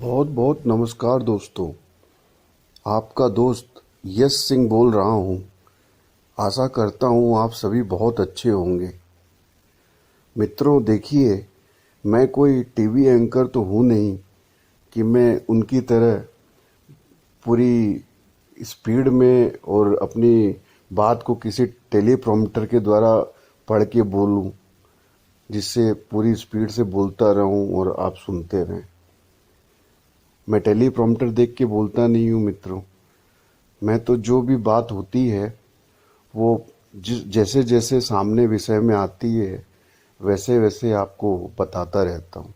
बहुत बहुत नमस्कार दोस्तों। आपका दोस्त यश सिंह बोल रहा हूँ। आशा करता हूँ आप सभी बहुत अच्छे होंगे। मित्रों देखिए, मैं कोई टीवी एंकर तो हूँ नहीं कि मैं उनकी तरह पूरी स्पीड में और अपनी बात को किसी टेलीप्रॉम्प्टर के द्वारा पढ़ के बोलूँ, जिससे पूरी स्पीड से बोलता रहूँ और आप सुनते रहें। मैं टेलीप्रॉम्प्टर देख के बोलता नहीं हूँ मित्रों। मैं तो जो भी बात होती है वो जैसे जैसे सामने विषय में आती है वैसे वैसे आपको बताता रहता हूँ।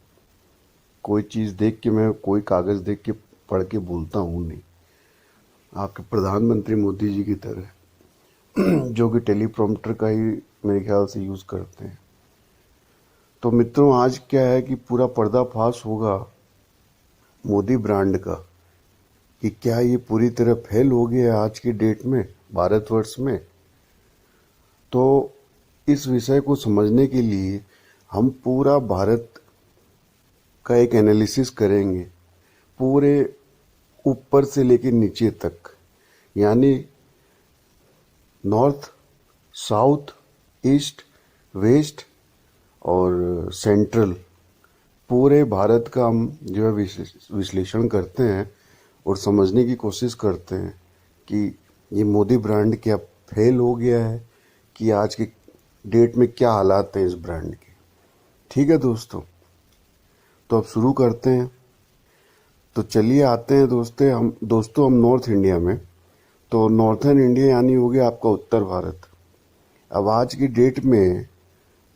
कोई चीज़ देख के मैं कोई कागज़ देख के पढ़ के बोलता हूँ नहीं, आपके प्रधानमंत्री मोदी जी की तरह जो कि टेलीप्रॉम्प्टर का ही मेरे ख्याल से यूज़ करते हैं। तो मित्रों आज क्या है कि पूरा पर्दाफाश होगा मोदी ब्रांड का कि क्या ये पूरी तरह फेल हो गया है आज की डेट में भारतवर्ष में। तो इस विषय को समझने के लिए हम पूरा भारत का एक एनालिसिस करेंगे, पूरे ऊपर से लेकर नीचे तक, यानी नॉर्थ, साउथ, ईस्ट, वेस्ट और सेंट्रल, पूरे भारत का हम जो है विश्लेषण करते हैं और समझने की कोशिश करते हैं कि ये मोदी ब्रांड क्या फेल हो गया है कि आज की डेट में क्या हालात हैं इस ब्रांड के। ठीक है दोस्तों, तो अब शुरू करते हैं। तो चलिए आते हैं दोस्तों हम नॉर्थ इंडिया में। तो नॉर्थर्न इंडिया यानी हो गया आपका उत्तर भारत। अब आज की डेट में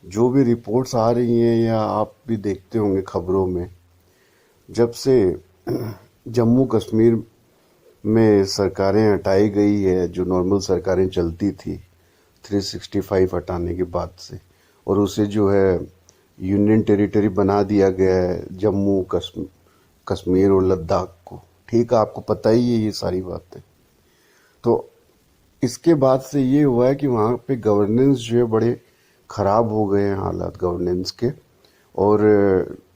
जो भी रिपोर्ट्स आ रही हैं या आप भी देखते होंगे खबरों में, जब से जम्मू कश्मीर में सरकारें हटाई गई है, जो नॉर्मल सरकारें चलती थी 365 हटाने के बाद से, और उसे जो है यूनियन टेरिटरी बना दिया गया है जम्मू कश्मीर और लद्दाख को। ठीक है, आपको पता ही है ये सारी बातें। तो इसके बाद से ये हुआ है कि वहाँ पे गवर्नेंस जो है बड़े ख़राब हो गए हैं हालात गवर्नेंस के। और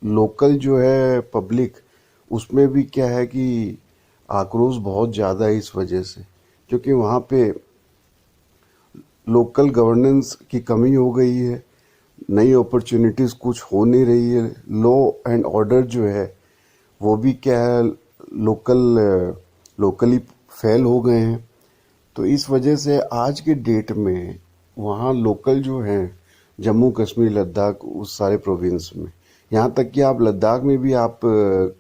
लोकल जो है पब्लिक, उसमें भी क्या है कि आक्रोश बहुत ज़्यादा है इस वजह से, क्योंकि वहाँ पे लोकल गवर्नेंस की कमी हो गई है, नई अपॉर्चुनिटीज़ कुछ हो नहीं रही है, लॉ एंड ऑर्डर जो है वो भी क्या है लोकली फेल हो गए हैं। तो इस वजह से आज के डेट में वहाँ लोकल जो हैं जम्मू कश्मीर लद्दाख उस सारे प्रोविंस में, यहाँ तक कि आप लद्दाख में भी आप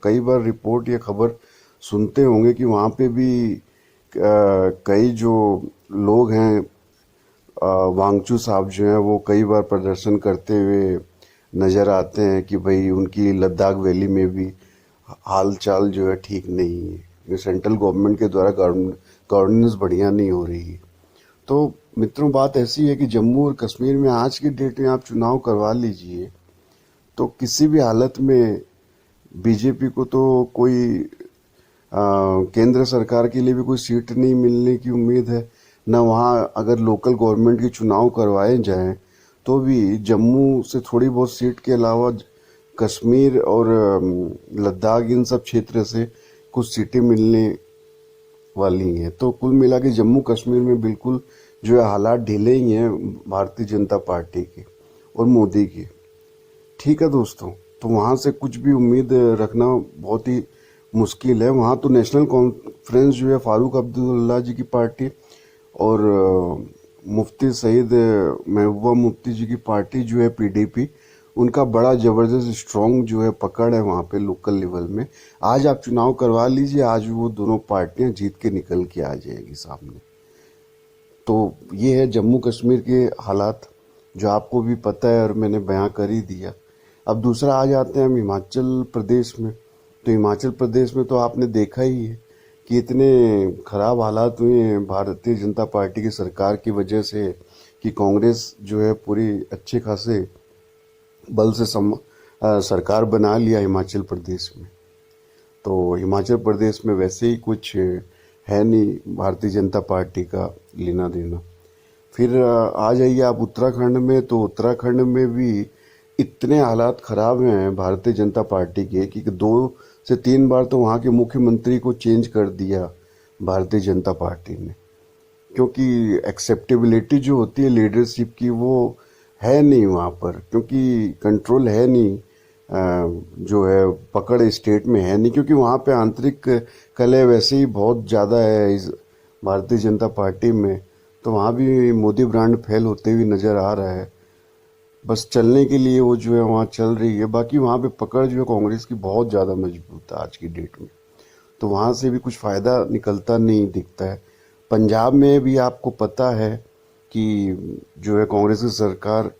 कई बार रिपोर्ट या खबर सुनते होंगे कि वहाँ पे भी कई जो लोग हैं, वांगचू साहब जो हैं वो कई बार प्रदर्शन करते हुए नज़र आते हैं कि भाई उनकी लद्दाख वैली में भी हाल चाल जो है ठीक नहीं है, ये सेंट्रल गवर्नमेंट के द्वारा गवर्नेंस बढ़िया नहीं हो रही है। तो मित्रों बात ऐसी है कि जम्मू और कश्मीर में आज की डेट में आप चुनाव करवा लीजिए तो किसी भी हालत में बीजेपी को तो कोई केंद्र सरकार के लिए भी कोई सीट नहीं मिलने की उम्मीद है, न वहाँ अगर लोकल गवर्नमेंट के चुनाव करवाए जाएं तो भी जम्मू से थोड़ी बहुत सीट के अलावा कश्मीर और लद्दाख इन सब क्षेत्र से कुछ सीटें मिलने वाली हैं। तो कुल मिला के जम्मू कश्मीर में बिल्कुल जो है हालात ढीले ही हैं भारतीय जनता पार्टी के और मोदी के। ठीक है दोस्तों, तो वहाँ से कुछ भी उम्मीद रखना बहुत ही मुश्किल है। वहाँ तो नेशनल कॉन्फ्रेंस जो है फारूक अब्दुल्ला जी की पार्टी और मुफ्ती सईद महबूबा मुफ्ती जी की पार्टी जो है पीडीपी, उनका बड़ा ज़बरदस्त स्ट्रॉन्ग जो है पकड़ है वहाँ पे लोकल लेवल में। आज आप चुनाव करवा लीजिए, आज वो दोनों पार्टियां जीत के निकल के आ जाएगी सामने। तो ये है जम्मू कश्मीर के हालात जो आपको भी पता है और मैंने बयां कर ही दिया। अब दूसरा आ जाते हैं हम हिमाचल प्रदेश में। तो हिमाचल प्रदेश में तो आपने देखा ही है कि इतने ख़राब हालात हुए हैं भारतीय जनता पार्टी की सरकार की वजह से कि कांग्रेस जो है पूरी अच्छे खासे बल से सरकार बना लिया हिमाचल प्रदेश में। तो हिमाचल प्रदेश में वैसे ही कुछ है नहीं भारतीय जनता पार्टी का लेना देना। फिर आ जाइए आप उत्तराखंड में। तो उत्तराखंड में भी इतने हालात ख़राब हैं भारतीय जनता पार्टी के कि से 3 बार तो वहाँ के मुख्यमंत्री को चेंज कर दिया भारतीय जनता पार्टी ने, क्योंकि एक्सेप्टेबिलिटी जो होती है लीडरशिप की वो है नहीं वहाँ पर, क्योंकि कंट्रोल है नहीं, जो है पकड़ स्टेट में है नहीं, क्योंकि वहाँ पे आंतरिक कलह वैसे ही बहुत ज़्यादा है इस भारतीय जनता पार्टी में। तो वहाँ भी मोदी ब्रांड फेल होते हुए नज़र आ रहा है। बस चलने के लिए वो जो है वहाँ चल रही है, बाकी वहाँ पे पकड़ जो है कांग्रेस की बहुत ज़्यादा मजबूत है आज की डेट में। तो वहाँ से भी कुछ फ़ायदा निकलता नहीं दिखता है। पंजाब में भी आपको पता है कि जो है कांग्रेस की सरकार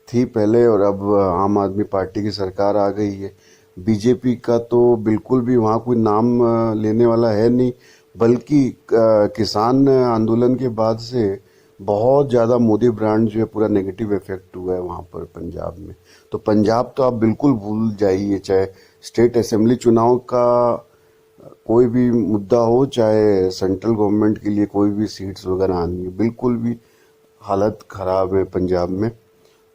थी पहले, और अब आम आदमी पार्टी की सरकार आ गई है। बीजेपी का तो बिल्कुल भी वहाँ कोई नाम लेने वाला है नहीं, बल्कि किसान आंदोलन के बाद से बहुत ज़्यादा मोदी ब्रांड जो है पूरा नेगेटिव इफेक्ट हुआ है वहाँ पर पंजाब में। तो पंजाब तो आप बिल्कुल भूल जाइए, चाहे स्टेट असेंबली चुनाव का कोई भी मुद्दा हो, चाहे सेंट्रल गवर्नमेंट के लिए कोई भी सीट्स वगैरह आनी है, बिल्कुल भी हालत खराब है पंजाब में।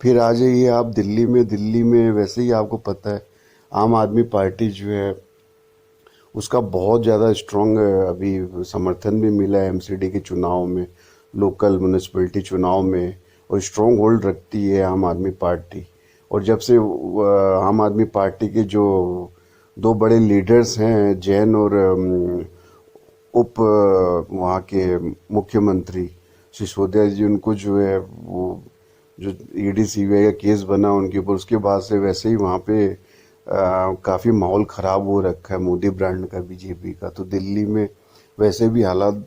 फिर आ जाइए आप दिल्ली में। दिल्ली में वैसे ही आपको पता है आम आदमी पार्टी जो है उसका बहुत ज़्यादा स्ट्रॉन्ग अभी समर्थन भी मिला है एमसीडी के चुनाव में, लोकल म्यूनिसिपैलिटी चुनाव में, और स्ट्रॉन्ग होल्ड रखती है आम आदमी पार्टी। और जब से आम आदमी पार्टी के जो दो बड़े लीडर्स हैं, जैन और उप वहाँ के मुख्यमंत्री सिसोदिया जी, उनको जो है वो जो ईडी सीबीआई का केस बना उनके ऊपर, उसके बाद से वैसे ही वहाँ पे काफ़ी माहौल ख़राब हो रखा है मोदी ब्रांड का, बीजेपी का। तो दिल्ली में वैसे भी हालात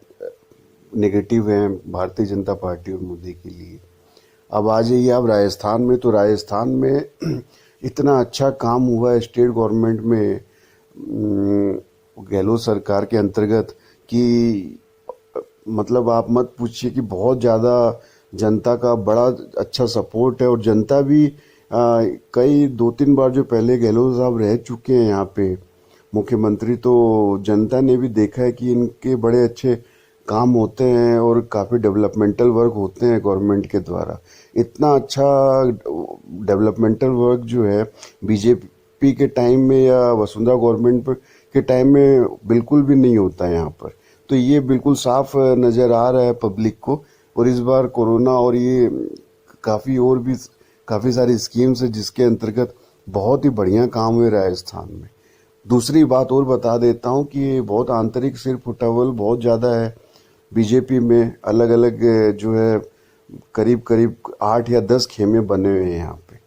नेगेटिव हैं भारतीय जनता पार्टी और मोदी के लिए। अब आ जाइए आप राजस्थान में। तो राजस्थान में इतना अच्छा काम हुआ है स्टेट गवर्नमेंट में गहलोत सरकार के अंतर्गत कि मतलब आप मत पूछिए कि बहुत ज़्यादा जनता का बड़ा अच्छा सपोर्ट है। और जनता भी कई 2-3 बार जो पहले गहलोत साहब रह चुके हैं यहाँ पे मुख्यमंत्री, तो जनता ने भी देखा है कि इनके बड़े अच्छे काम होते हैं और काफ़ी डेवलपमेंटल वर्क होते हैं गवर्नमेंट के द्वारा। इतना अच्छा डेवलपमेंटल वर्क जो है बीजेपी के टाइम में या वसुंधरा गवर्नमेंट के टाइम में बिल्कुल भी नहीं होता है यहाँ पर। तो ये बिल्कुल साफ नज़र आ रहा है पब्लिक को। और इस बार कोरोना और ये काफ़ी और भी काफ़ी सारी स्कीम्स है जिसके अंतर्गत बहुत ही बढ़िया काम हुए राजस्थान में। दूसरी बात और बता देता हूँ कि बहुत आंतरिक सिर फुटावल बहुत ज़्यादा है बीजेपी में। अलग अलग जो है करीब करीब 8 या 10 खेमे बने हुए हैं यहाँ पे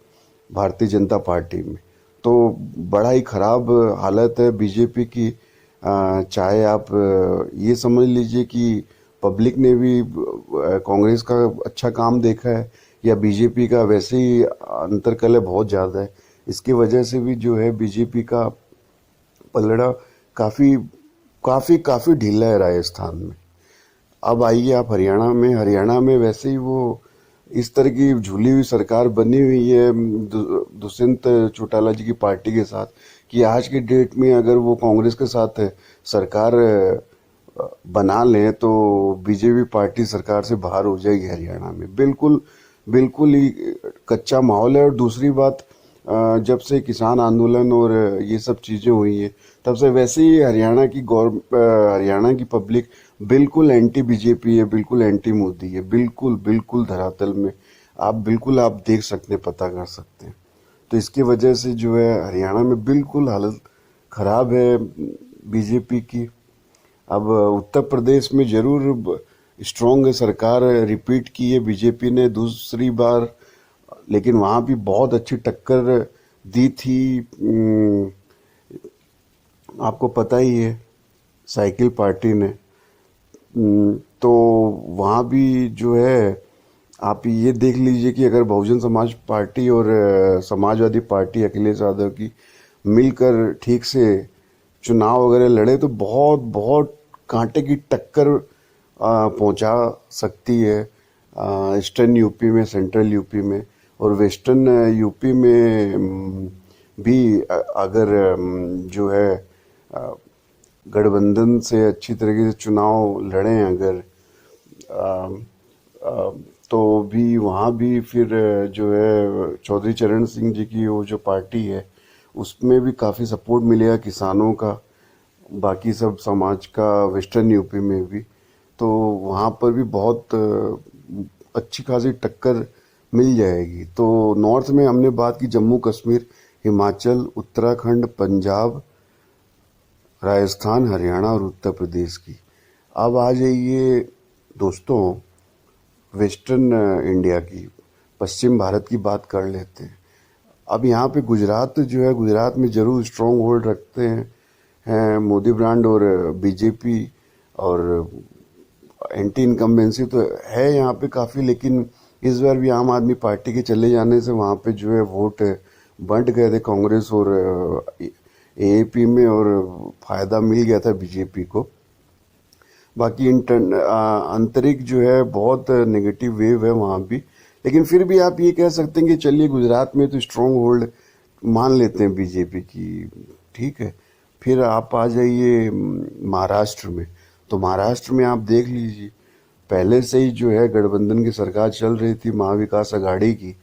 भारतीय जनता पार्टी में। तो बड़ा ही खराब हालत है बीजेपी की। चाहे आप ये समझ लीजिए कि पब्लिक ने भी कांग्रेस का अच्छा काम देखा है, या बीजेपी का वैसे ही अंतरकलह बहुत ज़्यादा है। इसकी वजह से भी जो है बीजेपी का पलड़ा काफ़ी काफ़ी काफ़ी ढीला है राजस्थान में। अब आइए आप हरियाणा में। हरियाणा में वैसे ही वो इस तरह की झूली हुई सरकार बनी हुई है दुष्यंत चौटाला जी की पार्टी के साथ, कि आज की डेट में अगर वो कांग्रेस के साथ सरकार बना लें तो बीजेपी पार्टी सरकार से बाहर हो जाएगी हरियाणा में। बिल्कुल बिल्कुल ही कच्चा माहौल है। और दूसरी बात, जब से किसान आंदोलन और ये सब चीज़ें हुई है तब से वैसे ही हरियाणा की पब्लिक बिल्कुल एंटी बीजेपी है, बिल्कुल एंटी मोदी है, बिल्कुल बिल्कुल धरातल में आप देख सकते हैं, पता कर सकते हैं। तो इसकी वजह से जो है हरियाणा में बिल्कुल हालत खराब है बीजेपी की। अब उत्तर प्रदेश में जरूर स्ट्रॉन्ग सरकार रिपीट की है बीजेपी ने दूसरी बार, लेकिन वहाँ भी बहुत अच्छी टक्कर दी थी। आपको पता ही है साइकिल पार्टी ने। तो वहाँ भी जो है आप ये देख लीजिए कि अगर बहुजन समाज पार्टी और समाजवादी पार्टी अखिलेश यादव की मिलकर ठीक से चुनाव वगैरह लड़े तो बहुत बहुत कांटे की टक्कर पहुंचा सकती है ईस्टर्न यूपी में, सेंट्रल यूपी में और वेस्टर्न यूपी में भी। अगर जो है गठबंधन से अच्छी तरीके से चुनाव लड़ें अगर, तो भी वहाँ भी फिर जो है चौधरी चरण सिंह जी की वो जो पार्टी है उसमें भी काफ़ी सपोर्ट मिलेगा किसानों का, बाकी सब समाज का, वेस्टर्न यूपी में भी। तो वहाँ पर भी बहुत अच्छी खासी टक्कर मिल जाएगी। तो नॉर्थ में हमने बात की जम्मू कश्मीर, हिमाचल, उत्तराखंड, पंजाब, राजस्थान, हरियाणा और उत्तर प्रदेश की। अब आ जाइए दोस्तों वेस्टर्न इंडिया की, पश्चिम भारत की बात कर लेते हैं। अब यहाँ पे गुजरात जो है, गुजरात में जरूर स्ट्रॉन्ग होल्ड रखते हैं मोदी ब्रांड और बीजेपी, और एंटी इनकम्बेंसी तो है यहाँ पे काफ़ी, लेकिन इस बार भी आम आदमी पार्टी के चले जाने से वहाँ पे जो है वोट बंट गए थे कांग्रेस और एएपी में, और फायदा मिल गया था बीजेपी को। बाकी आंतरिक जो है बहुत नेगेटिव वेव है वहाँ भी, लेकिन फिर भी आप ये कह सकते हैं कि चलिए गुजरात में तो स्ट्रॉन्ग होल्ड मान लेते हैं बीजेपी की, ठीक है। फिर आप आ जाइए महाराष्ट्र में। तो महाराष्ट्र में आप देख लीजिए, पहले से ही जो है गठबंधन की सरकार चल रही थी, महाविकास अघाड़ी की,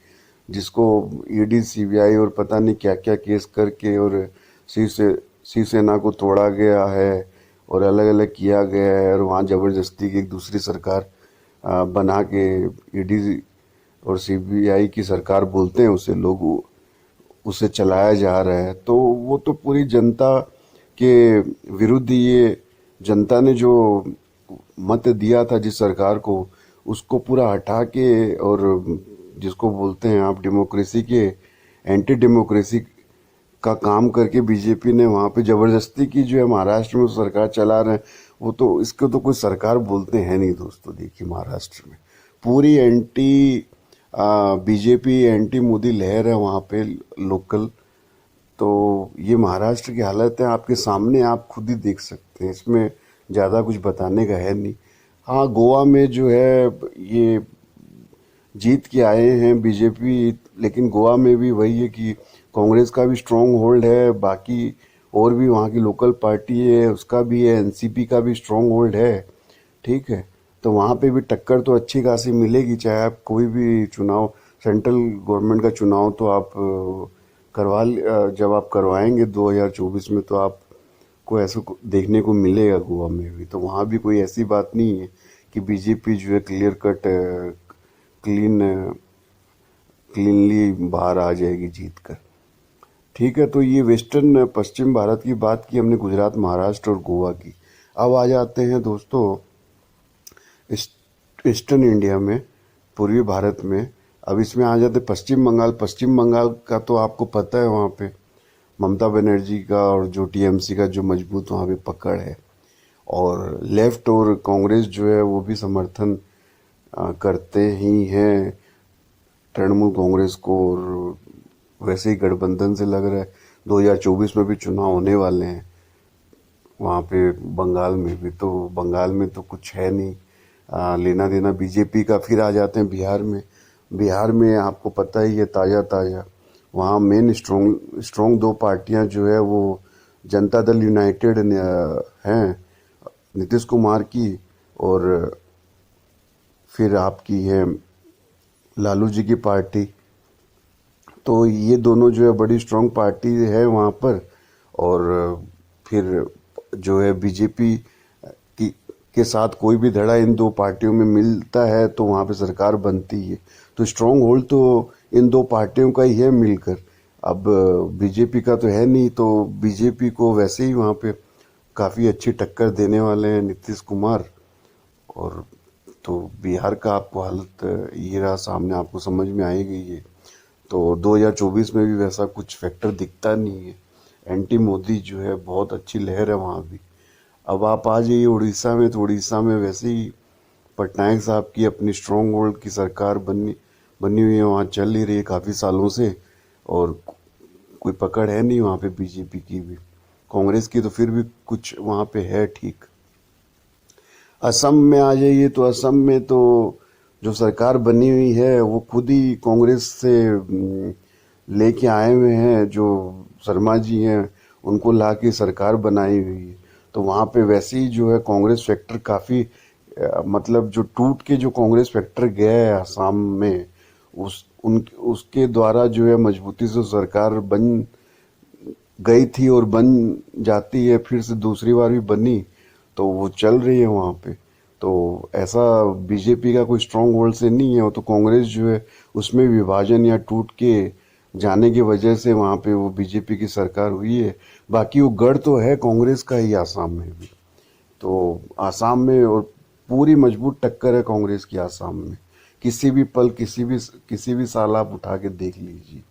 जिसको ईडी सीबीआई और पता नहीं क्या क्या केस करके और शिवसेना को तोड़ा गया है और अलग अलग किया गया है, और वहाँ जबरदस्ती की एक दूसरी सरकार बना के, ईडी और सीबीआई की सरकार बोलते हैं उसे लोग, उसे चलाया जा रहा है। तो वो तो पूरी जनता के विरुद्ध, ये जनता ने जो मत दिया था जिस सरकार को, उसको पूरा हटा के, और जिसको बोलते हैं आप डेमोक्रेसी के एंटी डेमोक्रेसी का काम करके बीजेपी ने वहाँ पे जबरदस्ती की जो है महाराष्ट्र में सरकार चला रहे हैं। वो तो, इसको तो कोई सरकार बोलते हैं नहीं दोस्तों। देखिए महाराष्ट्र में पूरी एंटी बीजेपी, एंटी मोदी लहर है वहाँ पे लोकल। तो ये महाराष्ट्र की हालत है आपके सामने, आप खुद ही देख सकते हैं, इसमें ज़्यादा कुछ बताने का है नहीं। हाँ, गोवा में जो है ये जीत के आए हैं बीजेपी, लेकिन गोवा में भी वही है कि कांग्रेस का भी स्ट्रॉन्ग होल्ड है, बाकी और भी वहाँ की लोकल पार्टी है उसका भी है, एनसीपी का भी स्ट्रॉन्ग होल्ड है, ठीक है। तो वहाँ पे भी टक्कर तो अच्छी खासी मिलेगी, चाहे आप कोई भी चुनाव, सेंट्रल गवर्नमेंट का चुनाव तो आप जब आप करवाएंगे 2024 में, तो आपको ऐसा देखने को मिलेगा गोवा में भी। तो वहाँ भी कोई ऐसी बात नहीं है कि बीजेपी जो है क्लियर कट क्लीनली बाहर आ जाएगी जीत कर, ठीक है। तो ये वेस्टर्न पश्चिम भारत की बात की हमने, गुजरात, महाराष्ट्र और गोवा की। अब आ जाते हैं दोस्तों ईस्टर्न इंडिया में, पूर्वी भारत में। अब इसमें आ जाते पश्चिम बंगाल। पश्चिम बंगाल का तो आपको पता है, वहाँ पे ममता बनर्जी का और जो टीएमसी का जो मजबूत वहाँ पे पकड़ है, और लेफ्ट और कांग्रेस जो है वो भी समर्थन करते ही हैं तृणमूल कांग्रेस को, और वैसे ही गठबंधन से लग रहा है 2024 में भी चुनाव होने वाले हैं वहाँ पे बंगाल में भी। तो बंगाल में तो कुछ है नहीं लेना देना बीजेपी का। फिर आ जाते हैं बिहार में। बिहार में आपको पता ही है, ताज़ा ताज़ा वहाँ मेन स्ट्रॉन्ग दो पार्टियां जो है वो जनता दल यूनाइटेड हैं नीतीश कुमार की, और फिर आपकी है लालू जी की पार्टी। तो ये दोनों जो है बड़ी स्ट्रॉन्ग पार्टी है वहाँ पर। और फिर जो है बीजेपी के साथ कोई भी धड़ा इन दो पार्टियों में मिलता है तो वहाँ पे सरकार बनती है। तो स्ट्रॉन्ग होल्ड तो इन दो पार्टियों का ही है मिलकर। अब बीजेपी का तो है नहीं, तो बीजेपी को वैसे ही वहाँ पे काफ़ी अच्छी टक्कर देने वाले हैं नीतीश कुमार। और तो बिहार का आपको हालत ये रहा सामने, आपको समझ में आएगी ये। तो 2024 में भी वैसा कुछ फैक्टर दिखता नहीं है। एंटी मोदी जो है बहुत अच्छी लहर है वहाँ भी। अब आप आ जाइए उड़ीसा में। तो उड़ीसा में वैसे ही पटनायक साहब की अपनी स्ट्रॉन्ग होल्ड की सरकार बनी हुई है, वहाँ चल ही रही है काफ़ी सालों से, और कोई पकड़ है नहीं वहाँ पे बीजेपी की भी। कांग्रेस की तो फिर भी कुछ वहाँ पे है ठीक। असम में आ जाइए। तो असम में तो जो सरकार बनी हुई है वो खुद ही कांग्रेस से लेके आए हुए हैं, जो शर्मा जी हैं उनको ला के सरकार बनाई हुई है। तो वहाँ पे वैसे ही जो है कांग्रेस फैक्टर काफ़ी मतलब जो टूट के जो कांग्रेस फैक्टर गया है असम में, उसके द्वारा जो है मजबूती से सरकार गई थी और बन जाती है, फिर से दूसरी बार भी बनी, तो वो चल रही है वहाँ पे। तो ऐसा बीजेपी का कोई स्ट्रांग होल्ड से नहीं है, वो तो कांग्रेस जो है उसमें विभाजन या टूट के जाने की वजह से वहाँ पे वो बीजेपी की सरकार हुई है। बाकी वो गढ़ तो है कांग्रेस का ही आसाम में भी। तो आसाम में और पूरी मजबूत टक्कर है कांग्रेस की आसाम में। किसी भी पल किसी भी साल आप उठा के देख लीजिए।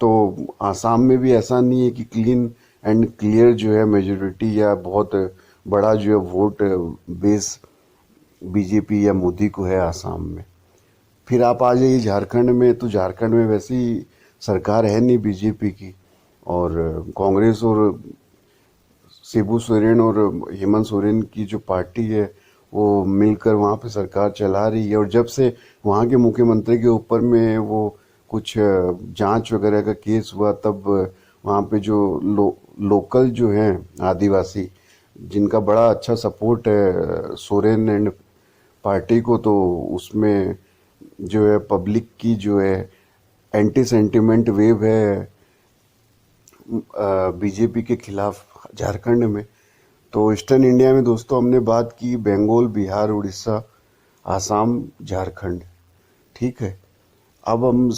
तो आसाम में भी ऐसा नहीं है कि क्लीन एंड क्लियर जो है मेजोरिटी या बहुत बड़ा जो है वोट बेस बीजेपी या मोदी को है आसाम में। फिर आप आ जाइए झारखंड में, तो झारखंड में वैसी सरकार है नहीं बीजेपी की, और कांग्रेस और शिबू सोरेन और हेमंत सोरेन की जो पार्टी है वो मिलकर वहाँ पे सरकार चला रही है। और जब से वहाँ के मुख्यमंत्री के ऊपर में वो कुछ जांच वगैरह का केस हुआ, तब वहाँ पे जो लोकल जो हैं आदिवासी, जिनका बड़ा अच्छा सपोर्ट है सोरेन एंड पार्टी को, तो उसमें जो है पब्लिक की जो है एंटी सेंटिमेंट वेव है बीजेपी के खिलाफ झारखंड में। तो ईस्टर्न इंडिया में दोस्तों हमने बात की बंगाल, बिहार, उड़ीसा, आसाम, झारखंड। ठीक है, अब हम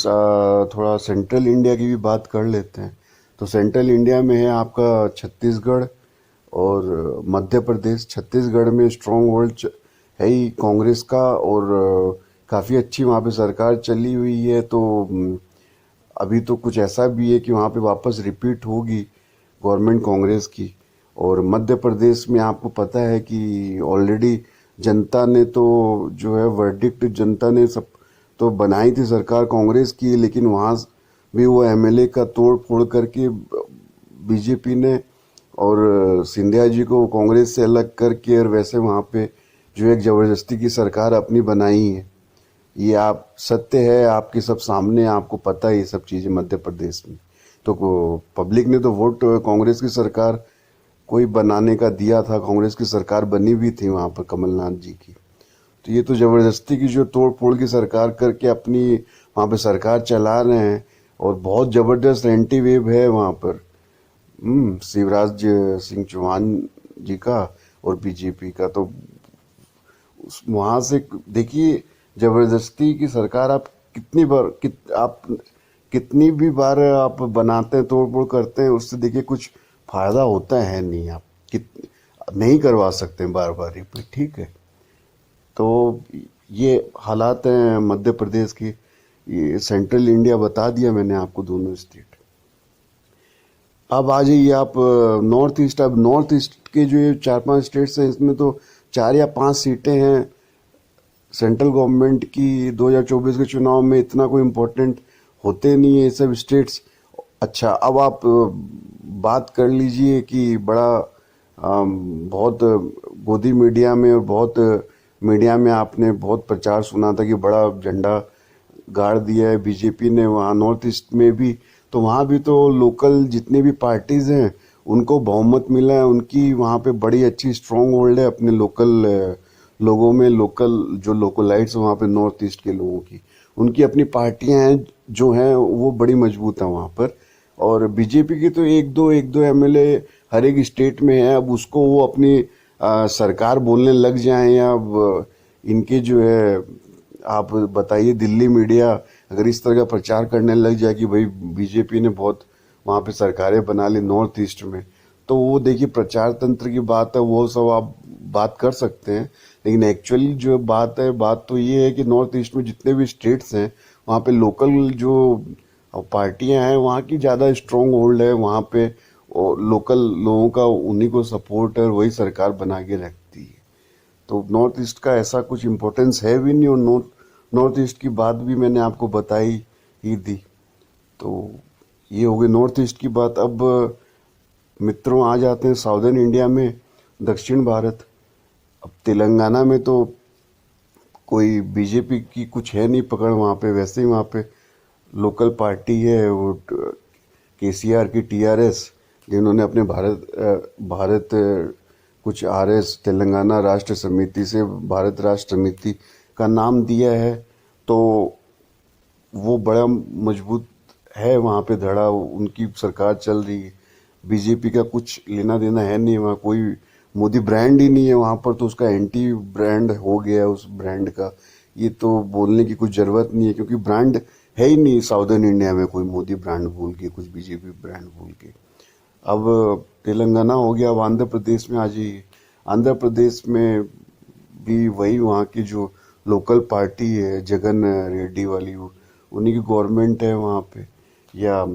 थोड़ा सेंट्रल इंडिया की भी बात कर लेते हैं। तो सेंट्रल इंडिया में है आपका छत्तीसगढ़ और मध्य प्रदेश। छत्तीसगढ़ में स्ट्रॉन्ग होल्ड है ही कांग्रेस का, और काफ़ी अच्छी वहाँ पे सरकार चली हुई है। तो अभी तो कुछ ऐसा भी है कि वहाँ पे वापस रिपीट होगी गवर्नमेंट कांग्रेस की। और मध्य प्रदेश में आपको पता है कि ऑलरेडी जनता ने तो जो है वर्डिक्ट, जनता ने सब तो बनाई थी सरकार कांग्रेस की, लेकिन वहाँ भी वो एमएलए का तोड़ फोड़ करके बीजेपी ने, और सिंधिया जी को कांग्रेस से अलग करके, और वैसे वहाँ पे जो एक जबरदस्ती की सरकार अपनी बनाई है। ये आप सत्य है, आपके सब सामने, आपको पता है ये सब चीज़ें मध्य प्रदेश में। तो पब्लिक ने तो वोट कांग्रेस की सरकार कोई बनाने का दिया था, कांग्रेस की सरकार बनी भी थी वहाँ पर कमलनाथ जी की। तो ये तो जबरदस्ती की जो तोड़ फोड़ की सरकार करके अपनी वहाँ पे सरकार चला रहे हैं, और बहुत जबरदस्त एंटी वेव है वहाँ पर शिवराज सिंह चौहान जी का और बीजेपी का। तो वहां से देखिए, जबरदस्ती की सरकार आप कितनी भी बार आप बनाते हैं, तोड़ फोड़ करते हैं, उससे देखिए कुछ फायदा होता है नहीं। आप नहीं करवा सकते बार बार रिपीट। ठीक है, तो ये हालात हैं मध्य प्रदेश की। ये सेंट्रल इंडिया बता दिया मैंने आपको, दोनों स्टेट। अब आ जाइए आप नॉर्थ ईस्ट। अब नॉर्थ ईस्ट के जो ये 4-5 स्टेट्स हैं, इसमें तो 4 या 5 सीटें हैं सेंट्रल गवर्नमेंट की। 2024 के चुनाव में इतना कोई इम्पोर्टेंट होते नहीं है ये सब स्टेट्स। अच्छा, अब आप बात कर लीजिए कि बड़ा बहुत गोदी मीडिया में और बहुत मीडिया में आपने बहुत प्रचार सुना था कि बड़ा झंडा गाड़ दिया है बीजेपी ने वहाँ नॉर्थ ईस्ट में भी। तो वहाँ भी तो लोकल जितनी भी पार्टीज हैं उनको बहुमत मिला है, उनकी वहाँ पे बड़ी अच्छी स्ट्रांग होल्ड है अपने लोकल लोगों में। लोकल जो लोकलाइट्स वहाँ पे नॉर्थ ईस्ट के लोगों की, उनकी अपनी पार्टियां हैं जो हैं वो बड़ी मजबूत हैं वहाँ पर। और बीजेपी की तो एक दो एमएलए हर एक स्टेट में है। अब उसको वो अपनी सरकार बोलने लग जाएं, या अब इनके जो है, आप बताइए दिल्ली मीडिया अगर इस तरह का प्रचार करने लग जाए कि भाई बीजेपी ने बहुत वहाँ पे सरकारें बना ली नॉर्थ ईस्ट में, तो वो देखिए प्रचार तंत्र की बात है, वो सब आप बात कर सकते हैं। लेकिन एक्चुअली जो बात है, बात तो ये है कि नॉर्थ ईस्ट में जितने भी स्टेट्स हैं वहाँ पे लोकल जो पार्टियां हैं वहाँ की ज़्यादा स्ट्रांग होल्ड है वहाँ पे, और लोकल लोगों का उन्हीं को सपोर्ट है और वही सरकार बना के रखती है। तो नॉर्थ ईस्ट का ऐसा कुछ इम्पोर्टेंस है भी नहीं, और नॉर्थ ईस्ट की बात भी मैंने आपको बताई ही दी। तो ये हो गई नॉर्थ ईस्ट की बात। अब मित्रों आ जाते हैं साउदर्न इंडिया में, दक्षिण भारत। अब तेलंगाना में तो कोई बीजेपी की कुछ है नहीं पकड़ वहाँ पे, वैसे ही वहाँ पे लोकल पार्टी है वो केसीआर की टीआरएस, जिन्होंने अपने भारत कुछ आरएस तेलंगाना राष्ट्र समिति से भारत राष्ट्र समिति का नाम दिया है। तो वो बड़ा मजबूत है वहाँ पे धड़ा, उनकी सरकार चल रही है। बीजेपी का कुछ लेना देना है नहीं, वहाँ कोई मोदी ब्रांड ही नहीं है वहाँ पर, तो उसका एंटी ब्रांड हो गया है उस ब्रांड का। ये तो बोलने की कुछ जरूरत नहीं है, क्योंकि ब्रांड है ही नहीं साउदर्न इंडिया में कोई मोदी ब्रांड बोल के, कुछ बीजेपी ब्रांड बोल के। अब तेलंगाना हो गया, अब आंध्र प्रदेश में आ जाइए। आंध्र प्रदेश में भी वही वहाँ की जो लोकल पार्टी है जगन रेड्डी वाली, उन्हीं की गवर्नमेंट है वहाँ पे। या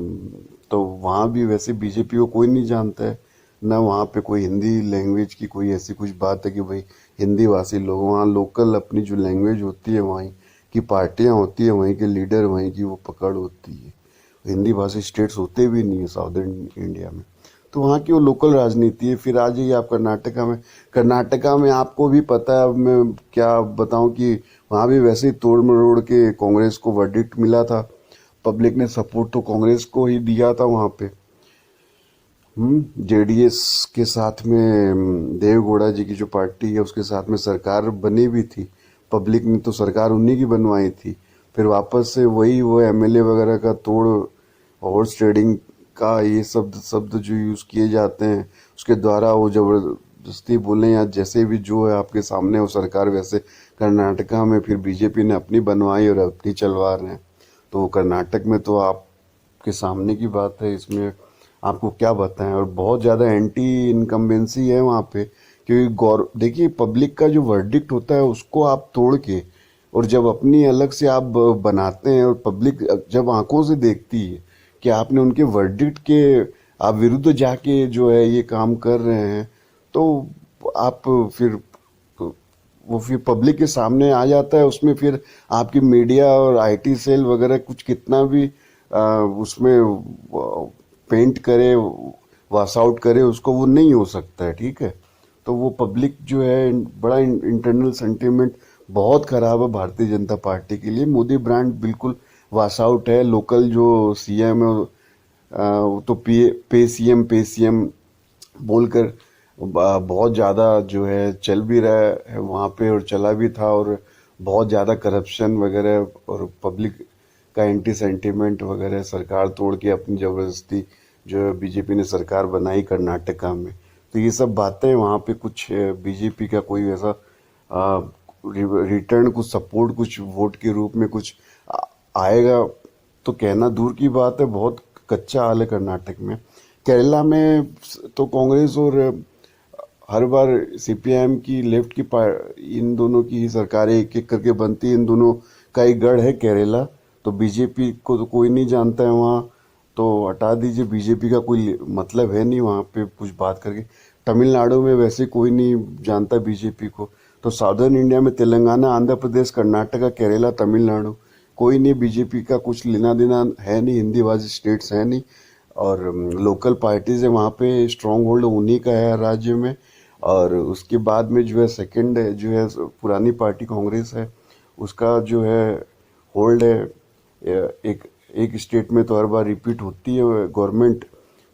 तो वहाँ भी वैसे बीजेपी को कोई नहीं जानता है, ना वहाँ पे कोई हिंदी लैंग्वेज की कोई ऐसी कुछ बात है कि भाई हिंदी भाषी लोग, वहाँ लोकल अपनी जो लैंग्वेज होती है, वहीं की पार्टियां होती है, वहीं के लीडर, वहीं की वो पकड़ होती है। हिंदी भाषी स्टेट्स होते भी नहीं है साउदर्न इंडिया में, तो वहाँ की वो लोकल राजनीति है। फिर आ जाइए आप कर्नाटका में। कर्नाटका में आपको भी पता है, अब मैं क्या बताऊं कि वहाँ भी वैसे ही तोड़ मरोड़ के कांग्रेस को वर्डिक्ट मिला था। पब्लिक ने सपोर्ट तो कांग्रेस को ही दिया था वहाँ पे। जेडीएस के साथ में देवगौड़ा जी की जो पार्टी है उसके साथ में सरकार बनी भी थी। पब्लिक ने तो सरकार उन्हीं की बनवाई थी। फिर वापस से वही वो एमएलए वगैरह का तोड़, हॉर्स ट्रेडिंग का ये शब्द शब्द जो यूज किए जाते हैं, उसके द्वारा वो जबरदस्ती बोले या जैसे भी जो है आपके सामने वो सरकार वैसे कर्नाटका में फिर बीजेपी ने अपनी बनवाई और अपनी चलवा रहे हैं। तो कर्नाटक में तो आपके सामने की बात है, इसमें आपको क्या बताएं। और बहुत ज़्यादा एंटी इनकम्बेंसी है वहाँ पे, क्योंकि गौर देखिए पब्लिक का जो वर्डिक्ट होता है उसको आप तोड़ के, और जब अपनी अलग से आप बनाते हैं और पब्लिक जब आंखों से देखती है कि आपने उनके वर्डिक्ट के आप विरुद्ध जाके जो है ये काम कर रहे हैं, तो आप फिर वो फिर पब्लिक के सामने आ जाता है। उसमें फिर आपकी मीडिया और आईटी सेल वगैरह कुछ कितना भी उसमें पेंट करे, वॉश आउट करे, उसको वो नहीं हो सकता है, ठीक है। तो वो पब्लिक जो है बड़ा इंटरनल सेंटिमेंट बहुत खराब है भारतीय जनता पार्टी के लिए। मोदी ब्रांड बिल्कुल वॉश आउट है। लोकल जो सीएम है वो तो पे सीएम बोलकर बहुत ज़्यादा जो है चल भी रहा है वहाँ पे, और चला भी था, और बहुत ज़्यादा करप्शन वगैरह और पब्लिक का एंटी सेंटिमेंट वगैरह सरकार तोड़ के अपनी ज़बरदस्ती जो बीजेपी ने सरकार बनाई कर्नाटका में। तो ये सब बातें वहाँ पे कुछ बीजेपी का कोई ऐसा रिटर्न कुछ सपोर्ट कुछ वोट के रूप में कुछ आएगा तो कहना दूर की बात है। बहुत कच्चा हाल है कर्नाटक में। केरला में तो कांग्रेस और हर बार सीपीआईएम की लेफ्ट की इन दोनों की ही सरकारें एक एक करके बनती, इन दोनों का ही गढ़ है केरला। तो बीजेपी को तो कोई नहीं जानता है वहाँ, तो हटा दीजिए, बीजेपी का कोई मतलब है नहीं वहाँ पे कुछ बात करके। तमिलनाडु में वैसे कोई नहीं जानता बीजेपी को। तो साउदर्न इंडिया में तेलंगाना, आंध्र प्रदेश, कर्नाटका, केरला, तमिलनाडु, कोई नहीं, बीजेपी का कुछ लेना देना है नहीं, हिंदी भाषी स्टेट्स है नहीं, और लोकल पार्टीज है वहाँ पे, स्ट्रॉन्ग होल्ड उन्हीं का है राज्य में। और उसके बाद में जो है सेकंड जो है पुरानी पार्टी कांग्रेस है, उसका जो है होल्ड है। एक एक स्टेट में तो हर बार रिपीट होती है गवर्नमेंट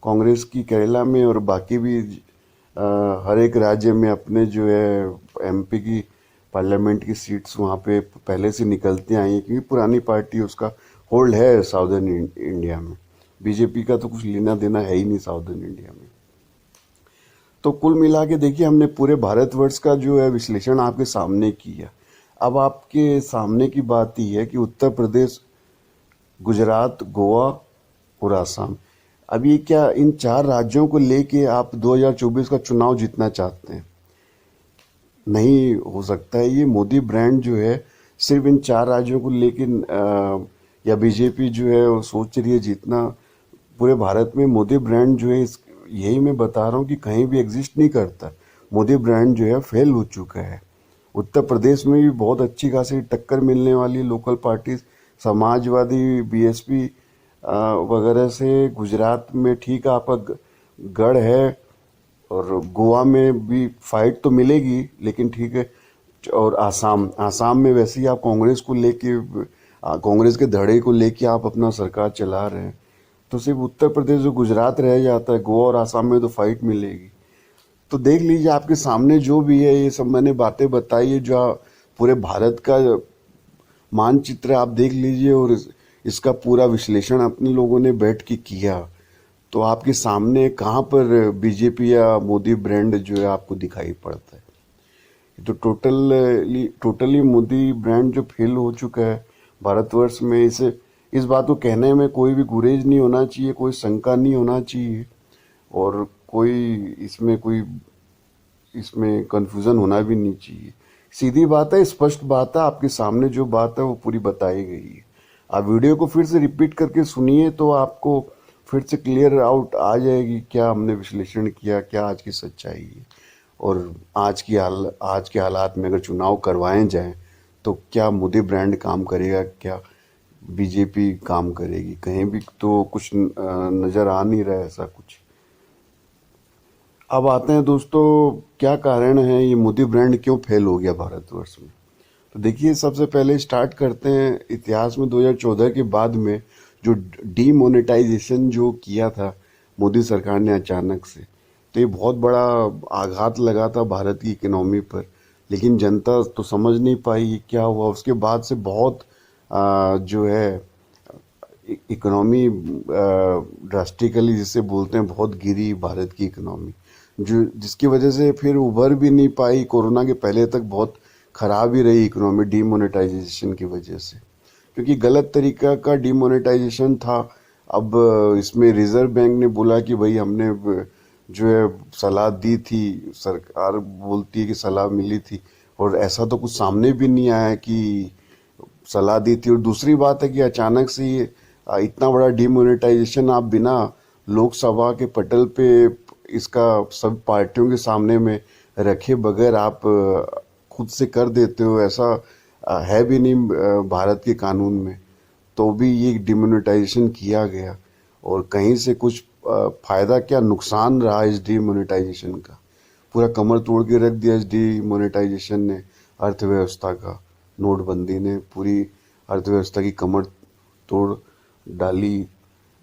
कांग्रेस की केरला में, और बाकी भी हर एक राज्य में अपने जो है एमपी की पार्लियामेंट की सीट्स वहाँ पे पहले से निकलती आई हैं, क्योंकि पुरानी पार्टी उसका होल्ड है साउदर्न इंडिया में। बीजेपी का तो कुछ लेना देना है ही नहीं साउदर्न इंडिया में। तो कुल मिला के देखिए हमने पूरे भारतवर्ष का जो है विश्लेषण आपके सामने किया। अब आपके सामने की बात ही है कि उत्तर प्रदेश, गुजरात, गोवा और आसाम, अब ये क्या इन चार राज्यों को लेके आप 2024 का चुनाव जीतना चाहते हैं? नहीं हो सकता है। ये मोदी ब्रांड जो है सिर्फ इन चार राज्यों को लेके या बीजेपी जो है वो सोच रही है जीतना पूरे भारत में। मोदी ब्रांड जो है यही मैं बता रहा हूँ कि कहीं भी एग्जिस्ट नहीं करता। मोदी ब्रांड जो है फेल हो चुका है। उत्तर प्रदेश में भी बहुत अच्छी खासी टक्कर मिलने वाली लोकल पार्टीज, समाजवादी, बीएसपी वगैरह से। गुजरात में ठीक आपका गढ़ है, और गोवा में भी फाइट तो मिलेगी, लेकिन ठीक है। और आसाम आसाम में वैसे ही आप कांग्रेस को लेके, कांग्रेस के धड़े को लेके आप अपना सरकार चला रहे हैं। तो सिर्फ उत्तर प्रदेश और गुजरात रह जाता है, गोवा और आसाम में तो फाइट मिलेगी। तो देख लीजिए आपके सामने जो भी है, ये सब मैंने बातें बताई है, जो पूरे भारत का मानचित्र आप देख लीजिए, और इसका पूरा विश्लेषण अपने लोगों ने बैठ के किया। तो आपके सामने कहाँ पर बीजेपी या मोदी ब्रांड जो है आपको दिखाई पड़ता है? तो टोटली मोदी ब्रांड जो फेल हो चुका है भारतवर्ष में, इस बात को कहने में कोई भी गुरेज नहीं होना चाहिए, कोई शंका नहीं होना चाहिए, और इसमें कंफ्यूजन होना भी नहीं चाहिए। सीधी बात है, स्पष्ट बात है, आपके सामने जो बात है वो पूरी बताई गई है। आप वीडियो को फिर से रिपीट करके सुनिए तो आपको फिर से क्लियर आउट आ जाएगी क्या हमने विश्लेषण किया, क्या आज की सच्चाई है, और आज के हालात में अगर चुनाव करवाए जाएं तो क्या मोदी ब्रांड काम करेगा, क्या बीजेपी काम करेगी? कहीं भी तो कुछ नजर आ नहीं रहा है ऐसा कुछ। अब आते हैं दोस्तों, क्या कारण है ये मोदी ब्रांड क्यों फेल हो गया भारतवर्ष में? तो देखिए, सबसे पहले स्टार्ट करते हैं इतिहास में। 2014 के बाद में जो डीमोनेटाइजेशन जो किया था मोदी सरकार ने अचानक से, तो ये बहुत बड़ा आघात लगा था भारत की इकोनॉमी पर। लेकिन जनता तो समझ नहीं पाई ये क्या हुआ। उसके बाद से बहुत जो है इकोनॉमी ड्रास्टिकली जिसे बोलते हैं बहुत गिरी भारत की इकोनॉमी, जो जिसकी वजह से फिर उभर भी नहीं पाई। कोरोना के पहले तक बहुत खराब ही रही इकोनॉमी डीमोनेटाइजेशन की वजह से, क्योंकि गलत तरीका का डीमोनेटाइजेशन था। अब इसमें रिजर्व बैंक ने बोला कि भाई हमने जो है सलाह दी थी, सरकार बोलती है कि सलाह मिली थी, और ऐसा तो कुछ सामने भी नहीं आया कि सलाह दी थी। और दूसरी बात है कि अचानक से ये इतना बड़ा डिमोनेटाइजेशन आप बिना लोकसभा के पटल पे इसका सब पार्टियों के सामने में रखे बगैर आप खुद से कर देते हो, ऐसा है भी नहीं भारत के कानून में। तो भी ये डिमोनेटाइजेशन किया गया, और कहीं से कुछ फायदा क्या नुकसान रहा इस डिमोनेटाइजेशन का? पूरा कमर तोड़ के रख दिया इस डिमोनेटाइजेशन ने अर्थव्यवस्था का। नोटबंदी ने पूरी अर्थव्यवस्था की कमर तोड़ डाली,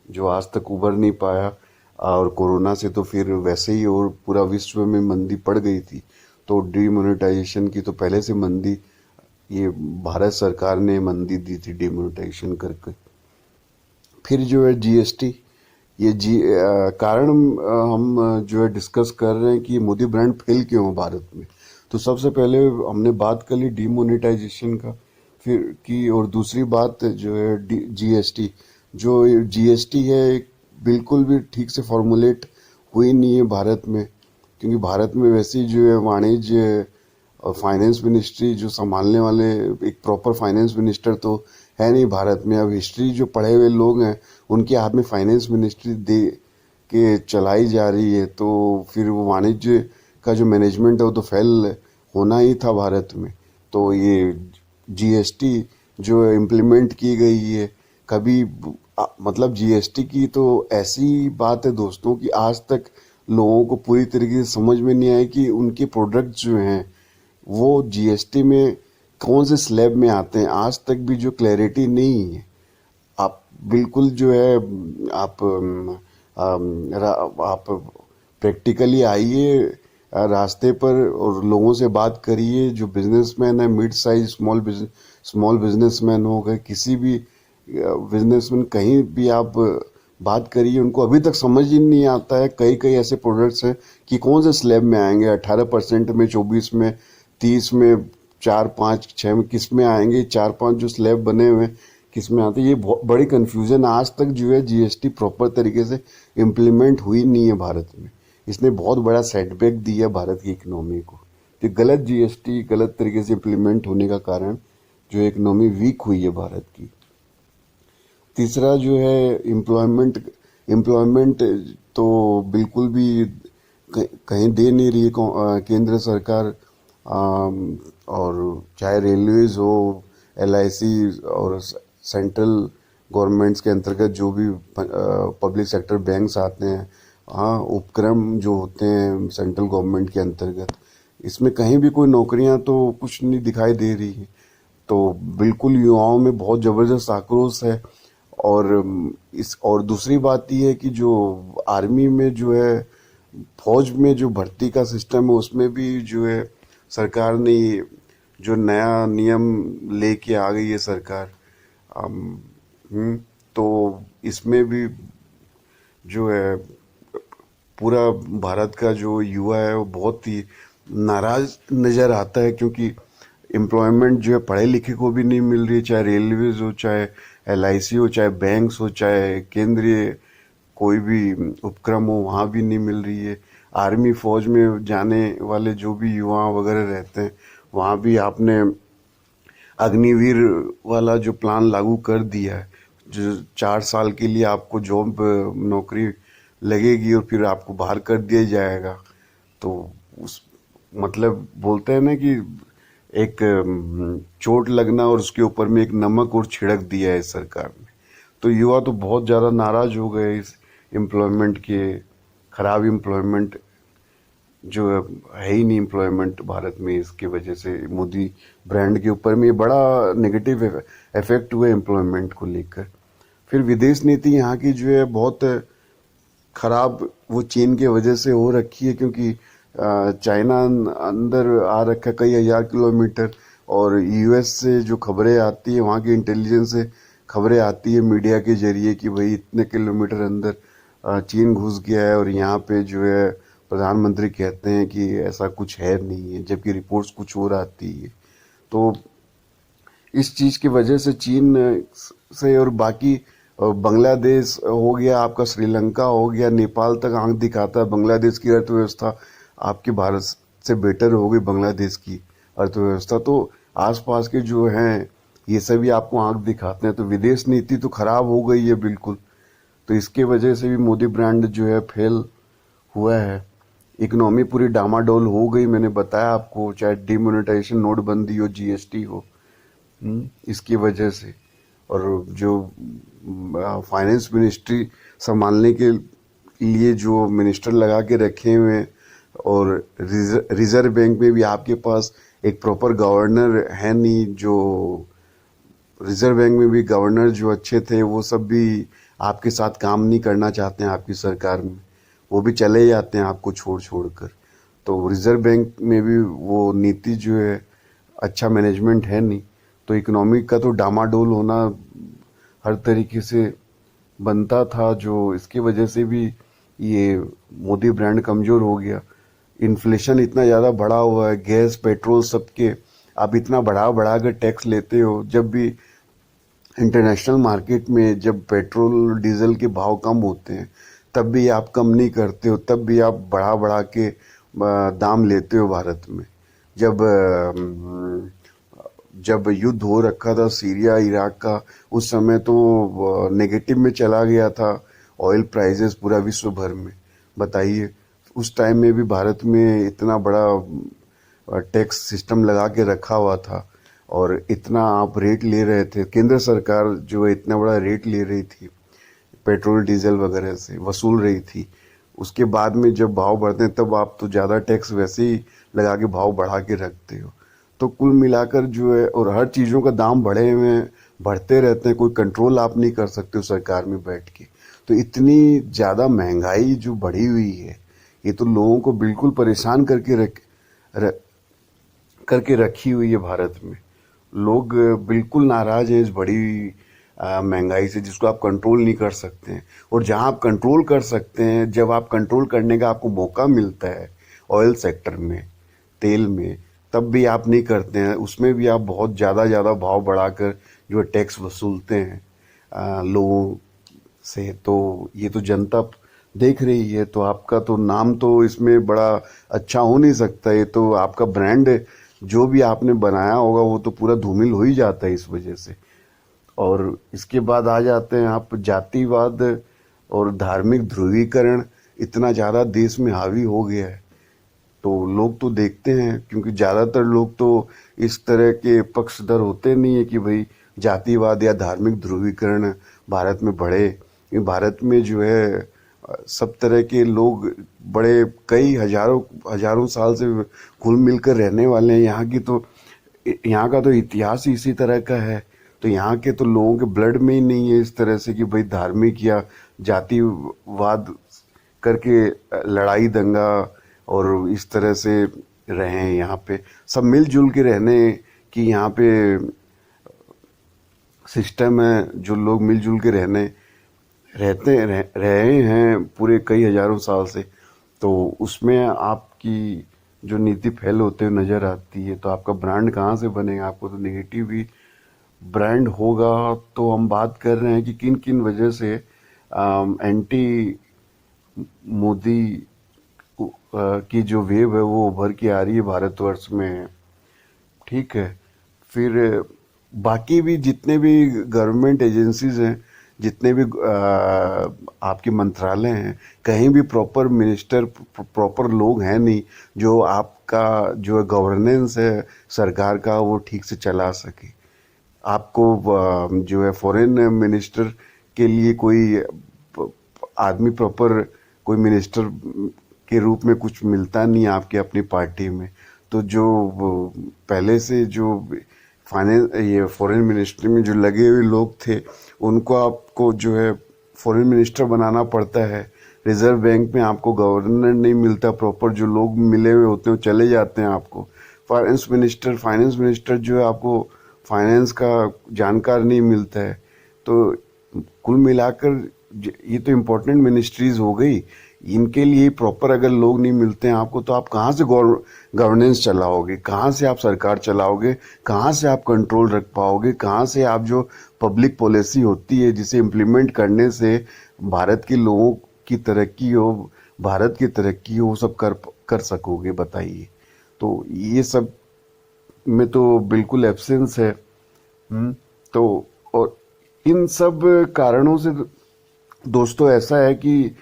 जो आज तक उबर नहीं पाया। और कोरोना से तो फिर वैसे ही और पूरा विश्व में मंदी पड़ गई थी, तो डिमोनेटाइजेशन की तो पहले से मंदी, ये भारत सरकार ने मंदी दी थी डिमोनेटाइजेशन करके। फिर जो है जीएसटी, ये कारण हम जो है डिस्कस कर रहे हैं कि मोदी ब्रांड फेल क्यों हो भारत में। तो सबसे पहले हमने बात कर ली डिमोनेटाइजेशन का, फिर की, और दूसरी बात जो है जीएसटी। जो जीएसटी है बिल्कुल भी ठीक से फॉर्मुलेट हुई नहीं है भारत में, क्योंकि भारत में वैसे ही जो है वाणिज्य और फाइनेंस मिनिस्ट्री जो संभालने वाले एक प्रॉपर फाइनेंस मिनिस्टर तो है नहीं भारत में। अब हिस्ट्री जो पढ़े हुए लोग हैं उनके हाथ में फाइनेंस मिनिस्ट्री दे के चलाई जा रही है, तो फिर वो वाणिज्य का जो मैनेजमेंट है वो तो फेल होना ही था भारत में। तो ये जीएसटी जो इम्प्लीमेंट की गई है, कभी मतलब जीएसटी की तो ऐसी बात है दोस्तों कि आज तक लोगों को पूरी तरीके से समझ में नहीं आया कि उनके प्रोडक्ट जो हैं वो जीएसटी में कौन से स्लैब में आते हैं। आज तक भी जो क्लैरिटी नहीं है। आप बिल्कुल जो है आप आप प्रैक्टिकली आइए रास्ते पर और लोगों से बात करिए। जो बिजनेसमैन है, मिड साइज स्मॉल बिजनेसमैन हो गए, किसी भी बिजनेसमैन, कहीं भी आप बात करिए, उनको अभी तक समझ ही नहीं आता है। कई कई ऐसे प्रोडक्ट्स हैं कि कौन से स्लैब में आएंगे, 18% में, 24 में, 30 में, 4, 5, 6 में, किस में आएंगे। 4-5 जो स्लैब बने हुए किस में आते हैं, ये बहुत बड़ी कंफ्यूजन। आज तक जो है जीएसटी प्रॉपर तरीके से इम्प्लीमेंट हुई नहीं है भारत में। इसने बहुत बड़ा सेटबैक दिया भारत की इकोनॉमी को। तो गलत जीएसटी गलत तरीके से इम्प्लीमेंट होने का कारण जो इकोनॉमी वीक हुई है भारत की। तीसरा जो है एम्प्लॉयमेंट तो बिल्कुल भी कहीं दे नहीं रही है केंद्र सरकार। और चाहे रेलवेज हो, एलआईसी और सेंट्रल गवर्नमेंट्स के अंतर्गत जो भी पब्लिक सेक्टर बैंक्स आते हैं, हाँ, उपक्रम जो होते हैं सेंट्रल गवर्नमेंट के अंतर्गत, इसमें कहीं भी कोई नौकरियां तो कुछ नहीं दिखाई दे रही है। तो बिल्कुल युवाओं में बहुत ज़बरदस्त आक्रोश है। और दूसरी बात ये है कि जो आर्मी में जो है, फौज में जो भर्ती का सिस्टम है, उसमें भी जो है सरकार ने जो नया नियम लेके आ गई है सरकार। तो इसमें भी जो है पूरा भारत का जो युवा है वो बहुत ही नाराज नजर आता है, क्योंकि एम्प्लॉयमेंट जो है पढ़े लिखे को भी नहीं मिल रही है, चाहे रेलवेज हो, चाहे एलआईसी हो, चाहे बैंक्स हो, चाहे केंद्रीय कोई भी उपक्रम हो, वहाँ भी नहीं मिल रही है। आर्मी फौज में जाने वाले जो भी युवा वगैरह रहते हैं, वहाँ भी आपने अग्निवीर वाला जो प्लान लागू कर दिया है, जो 4 साल के लिए आपको जॉब नौकरी लगेगी और फिर आपको बाहर कर दिया जाएगा। तो उस मतलब बोलते हैं ना कि एक चोट लगना और उसके ऊपर में एक नमक और छिड़क दिया है सरकार ने। तो युवा तो बहुत ज़्यादा नाराज हो गए इस एम्प्लॉयमेंट के, खराब एम्प्लॉयमेंट जो है ही नहीं एम्प्लॉयमेंट भारत में, इसकी वजह से मोदी ब्रांड के ऊपर में ये बड़ा नेगेटिव इफेक्ट हुआ एम्प्लॉयमेंट को लेकर। फिर विदेश नीति यहाँ की जो है बहुत खराब वो चीन के वजह से हो रखी है, क्योंकि चाइना अंदर आ रखा है कई हजार किलोमीटर, और यूएस से जो खबरें आती है, वहाँ की इंटेलिजेंस से खबरें आती है मीडिया के जरिए कि भाई इतने किलोमीटर अंदर चीन घुस गया है, और यहाँ पे जो है प्रधानमंत्री कहते हैं कि ऐसा कुछ है नहीं है, जबकि रिपोर्ट्स कुछ और आती है। तो इस चीज की वजह से चीन से और बाकी बांग्लादेश हो गया आपका, श्रीलंका हो गया, नेपाल तक आंख दिखाता है। बांग्लादेश की अर्थव्यवस्था आपके भारत से बेटर हो गई, बांग्लादेश की अर्थव्यवस्था। तो आसपास के जो हैं ये सभी आपको आंख दिखाते हैं। तो विदेश नीति तो खराब हो गई है बिल्कुल। तो इसके वजह से भी मोदी ब्रांड जो है फेल हुआ है। इकोनॉमी पूरी डामाडोल हो गई, मैंने बताया आपको, चाहे डिमोनेटाइजेशन, नोटबंदी हो, जीएसटी हो, इसकी वजह से। और जो फाइनेंस मिनिस्ट्री संभालने के लिए जो मिनिस्टर लगा के रखे हुए हैं, और रिजर्व बैंक में भी आपके पास एक प्रॉपर गवर्नर है नहीं। जो रिजर्व बैंक में भी गवर्नर जो अच्छे थे वो सब भी आपके साथ काम नहीं करना चाहते हैं आपकी सरकार में, वो भी चले जाते हैं आपको छोड़ छोड़ कर। तो रिजर्व बैंक में भी वो नीति जो है अच्छा मैनेजमेंट है नहीं। तो इकोनॉमी का तो डामाडोल होना हर तरीके से बनता था, जो इसकी वजह से भी ये मोदी ब्रांड कमजोर हो गया। इन्फ्लेशन इतना ज़्यादा बढ़ा हुआ है, गैस पेट्रोल सबके आप इतना बढ़ा बढ़ा कर टैक्स लेते हो। जब भी इंटरनेशनल मार्केट में जब पेट्रोल डीजल के भाव कम होते हैं तब भी आप कम नहीं करते हो, तब भी आप बढ़ा बढ़ा के दाम लेते हो भारत में। जब जब युद्ध हो रखा था सीरिया इराक का, उस समय तो नेगेटिव में चला गया था ऑयल प्राइसेस पूरा विश्व भर में। बताइए उस टाइम में भी भारत में इतना बड़ा टैक्स सिस्टम लगा के रखा हुआ था, और इतना आप रेट ले रहे थे, केंद्र सरकार जो है इतना बड़ा रेट ले रही थी पेट्रोल डीजल वगैरह से वसूल रही थी। उसके बाद में जब भाव बढ़ते हैं तब आप तो ज़्यादा टैक्स वैसे ही लगा के भाव बढ़ा के रखते हो। तो कुल मिलाकर जो है, और हर चीज़ों का दाम बढ़े हुए हैं, बढ़ते रहते हैं, कोई कंट्रोल आप नहीं कर सकते हो सरकार में बैठ के। तो इतनी ज़्यादा महंगाई जो बढ़ी हुई है, ये तो लोगों को बिल्कुल परेशान करके रखी हुई है भारत में। लोग बिल्कुल नाराज हैं इस बड़ी महंगाई से, जिसको आप कंट्रोल नहीं कर सकते हैं। और जहां आप कंट्रोल कर सकते हैं, जब आप कंट्रोल करने का आपको मौका मिलता है ऑयल सेक्टर में, तेल में, तब भी आप नहीं करते हैं। उसमें भी आप बहुत ज़्यादा भाव बढ़ाकर जो है टैक्स वसूलते हैं लोगों से। तो ये तो जनता देख रही है। तो आपका तो नाम तो इसमें बड़ा अच्छा हो नहीं सकता। ये तो आपका ब्रांड जो भी आपने बनाया होगा वो तो पूरा धूमिल हो ही जाता है इस वजह से। और इसके बाद आ जाते हैं आप जातिवाद और धार्मिक ध्रुवीकरण, इतना ज़्यादा देश में हावी हो गया है। तो लोग तो देखते हैं, क्योंकि ज़्यादातर लोग तो इस तरह के पक्षधर होते नहीं है कि भाई जातिवाद या धार्मिक ध्रुवीकरण भारत में बढ़े। भारत में जो है सब तरह के लोग बड़े कई हजारों हजारों साल से घुल मिलकर रहने वाले हैं। यहाँ का तो इतिहास ही इसी तरह का है। तो यहाँ के तो लोगों के ब्लड में ही नहीं है इस तरह से कि भाई धार्मिक या जातिवाद करके लड़ाई दंगा और इस तरह से रहें। यहाँ पे सब मिलजुल के रहने की यहाँ पे सिस्टम है, जो लोग मिलजुल के रहने रहे हैं पूरे कई हजारों साल से, तो उसमें आपकी जो नीति फेल होते हुए नजर आती है, तो आपका ब्रांड कहाँ से बनेगा? आपको तो नेगेटिव ही ब्रांड होगा। तो हम बात कर रहे हैं कि किन किन वजह से एंटी मोदी की जो वेव है वो उभर के आ रही है भारतवर्ष में। ठीक है। फिर बाकी भी जितने भी गवर्नमेंट एजेंसीज हैं, जितने भी आपके मंत्रालय हैं, कहीं भी प्रॉपर मिनिस्टर, प्रॉपर लोग हैं नहीं जो आपका जो गवर्नेंस है सरकार का वो ठीक से चला सके। आपको जो है फॉरेन मिनिस्टर के लिए कोई आदमी प्रॉपर कोई मिनिस्टर के रूप में कुछ मिलता नहीं आपके अपनी पार्टी में। तो जो पहले से जो फाइनेंस ये फॉरेन मिनिस्ट्री में जो लगे हुए लोग थे उनको आपको जो है फॉरेन मिनिस्टर बनाना पड़ता है। रिजर्व बैंक में आपको गवर्नर नहीं मिलता प्रॉपर, जो लोग मिले हुए होते हैं वो चले जाते हैं आपको। फाइनेंस मिनिस्टर जो है आपको फाइनेंस का जानकार नहीं मिलता है। तो कुल मिलाकर ये तो इम्पोर्टेंट मिनिस्ट्रीज हो गई, इनके लिए प्रॉपर अगर लोग नहीं मिलते हैं आपको, तो आप कहाँ से गवर्नेंस चलाओगे, कहाँ से आप सरकार चलाओगे, कहाँ से आप कंट्रोल रख पाओगे, कहाँ से आप जो पब्लिक पॉलिसी होती है जिसे इम्प्लीमेंट करने से भारत के लोगों की तरक्की हो, भारत की तरक्की हो, वो सब कर सकोगे? बताइए। तो ये सब में तो बिल्कुल एब्सेंस है। तो और इन सब कारणों से दोस्तों ऐसा है कि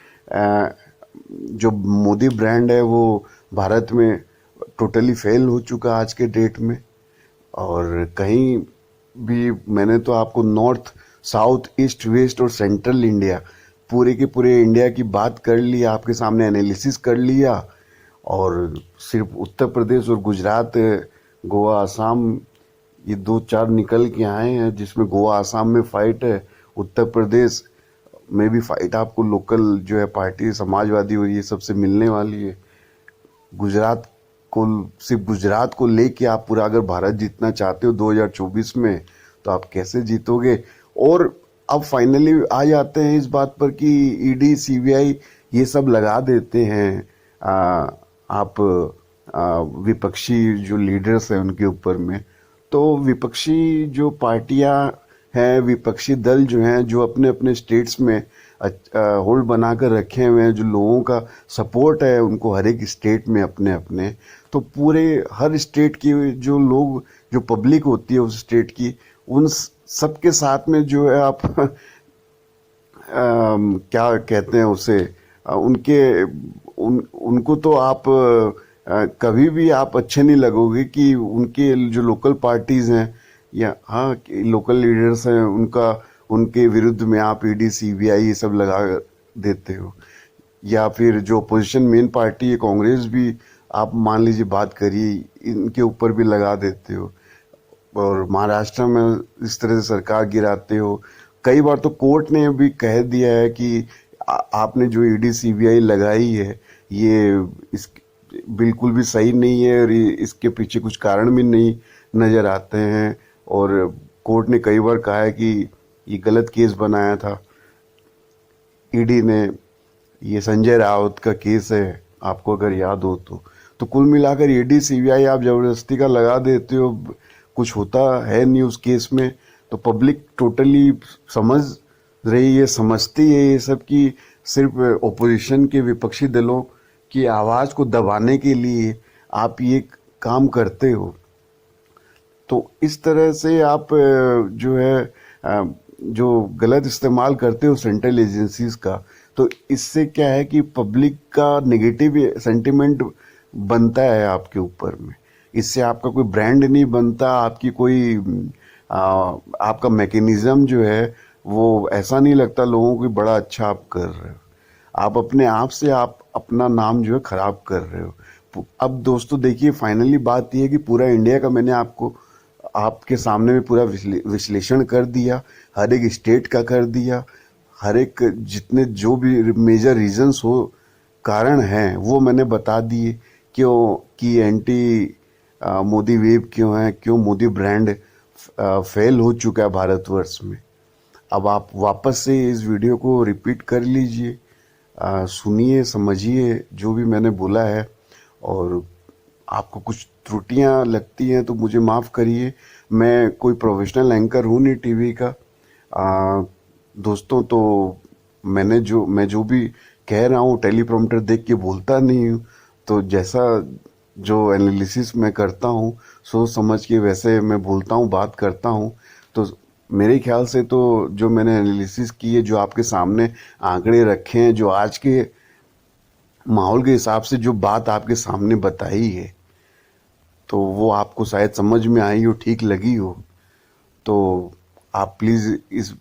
जो मोदी ब्रांड है वो भारत में टोटली फेल हो चुका आज के डेट में। और कहीं भी मैंने तो आपको नॉर्थ, साउथ, ईस्ट, वेस्ट और सेंट्रल इंडिया, पूरे के पूरे इंडिया की बात कर ली, आपके सामने एनालिसिस कर लिया। और सिर्फ उत्तर प्रदेश और गुजरात, गोवा, असम, ये दो चार निकल के आए हैं, जिसमें गोवा असम में फाइट है, उत्तर प्रदेश में भी फाइट आपको लोकल जो है पार्टी समाजवादी और ये सबसे मिलने वाली है। गुजरात को, सिर्फ गुजरात को लेके आप पूरा अगर भारत जीतना चाहते हो 2024 में, तो आप कैसे जीतोगे? और अब फाइनली आ जाते हैं इस बात पर कि ईडी, सीबीआई ये सब लगा देते हैं आप विपक्षी जो लीडर्स हैं उनके ऊपर में। तो विपक्षी जो पार्टियां हैं, विपक्षी दल जो हैं, जो अपने अपने स्टेट्स में होल्ड बनाकर रखे हुए हैं, जो लोगों का सपोर्ट है उनको हर एक स्टेट में अपने अपने, तो पूरे हर स्टेट की जो लोग, जो पब्लिक होती है उस स्टेट की, उन सबके साथ में जो है आप क्या कहते हैं उसे, उनको तो आप कभी भी आप अच्छे नहीं लगोगे कि उनके जो लोकल पार्टीज हैं या हाँ लोकल लीडर्स हैं उनके विरुद्ध में आप ईडी, सीबीआई ये सब लगा देते हो। या फिर जो अपोजिशन मेन पार्टी है कांग्रेस भी आप मान लीजिए बात करिए, इनके ऊपर भी लगा देते हो। और महाराष्ट्र में इस तरह से सरकार गिराते हो। कई बार तो कोर्ट ने भी कह दिया है कि आपने जो ईडी, सीबीआई लगाई है ये इस बिल्कुल भी सही नहीं है और इसके पीछे कुछ कारण भी नहीं नजर आते हैं। और कोर्ट ने कई बार कहा है कि ये गलत केस बनाया था ईडी ने। ये संजय राउत का केस है, आपको अगर याद हो तो कुल मिलाकर ईडी, सीबीआई आप जबरदस्ती का लगा देते हो, कुछ होता है नहीं उस केस में। तो पब्लिक टोटली समझ रही है, समझती है ये सब कि सिर्फ ओपोजिशन के विपक्षी दलों की आवाज को दबाने के लिए आप ये काम करते हो। तो इस तरह से आप जो है जो गलत इस्तेमाल करते हो सेंट्रल एजेंसीज का, तो इससे क्या है कि पब्लिक का नेगेटिव सेंटिमेंट बनता है आपके ऊपर में। इससे आपका कोई ब्रांड नहीं बनता, आपकी कोई आपका मैकेनिज्म जो है वो ऐसा नहीं लगता लोगों को बड़ा अच्छा आप कर रहे हो। आप अपने आप से आप अपना नाम जो है खराब कर रहे हो। अब दोस्तों देखिए, फाइनली बात यह है कि पूरा इंडिया का मैंने आपको आपके सामने में पूरा विश्लेषण कर दिया, हर एक स्टेट का कर दिया, हर एक जितने जो भी मेजर रीजंस हो, कारण हैं, वो मैंने बता दिए। क्यों कि एंटी मोदी वेव क्यों है, क्यों मोदी ब्रांड फेल हो चुका है भारतवर्ष में। अब आप वापस से इस वीडियो को रिपीट कर लीजिए, सुनिए, समझिए जो भी मैंने बोला है। और आपको कुछ त्रुटियां लगती हैं तो मुझे माफ़ करिए। मैं कोई प्रोफेशनल एंकर हूँ नहीं टीवी का। दोस्तों, तो मैं जो भी कह रहा हूँ टेलीप्रॉम्प्टर देख के बोलता नहीं हूँ। तो जैसा जो एनालिसिस मैं करता हूँ, सोच समझ के वैसे मैं बोलता हूँ, बात करता हूँ। तो मेरे ख्याल से तो जो मैंने एनालिसिस की है, जो आपके सामने आंकड़े रखे हैं, जो आज के माहौल के हिसाब से जो बात आपके सामने बताई है, तो वो आपको शायद समझ में आई हो, ठीक लगी हो। तो आप प्लीज़ इस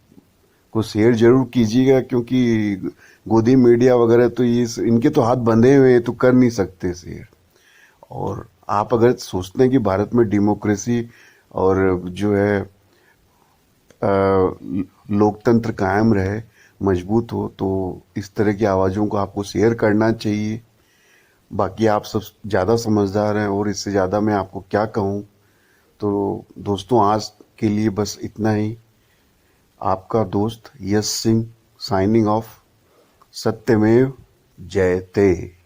को शेयर जरूर कीजिएगा, क्योंकि गोदी मीडिया वगैरह तो ये इनके तो हाथ बंधे हुए हैं, तो कर नहीं सकते शेयर। और आप अगर सोचते हैं कि भारत में डेमोक्रेसी और जो है लोकतंत्र कायम रहे, मजबूत हो, तो इस तरह की आवाज़ों को आपको शेयर करना चाहिए। बाकी आप सब ज़्यादा समझदार हैं, और इससे ज़्यादा मैं आपको क्या कहूँ। तो दोस्तों, आज के लिए बस इतना ही। आपका दोस्त यश सिंह साइनिंग ऑफ। सत्यमेव जयते।